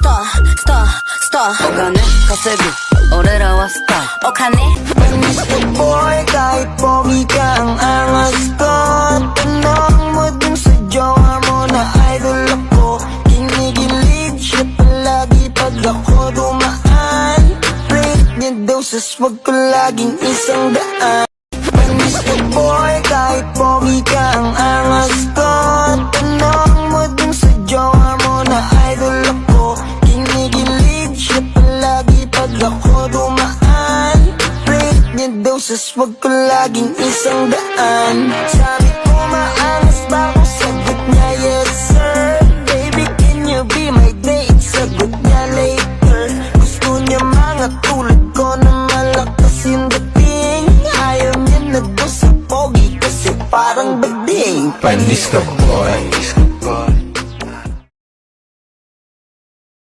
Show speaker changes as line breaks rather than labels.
お金稼ぐ俺らはスターお金
Mr. Boy, kahit pogi ka ang angas ko. Tanong mo dun sa jowa mo na idol ako. Kinikilig siya palagi pag ako dumaan. Rate niya daw sa swag ko laging 100. Mr. Boy, kahit pogi ka ang angas ko. Tanong mo dun sa jowa mo na idol ako. Kinikilig siya palagi pag ako dumaan. Rate niya daw sa swag ko laging 100. Sabi ko maangas ba ako? Sagot niya yes sir. Baby can you be my date? Sagot niya later. Gusto niya mga tulad ko na malakas yung dating. Ayaw niya na daw sa pogi kasi parang bading.
Panis ka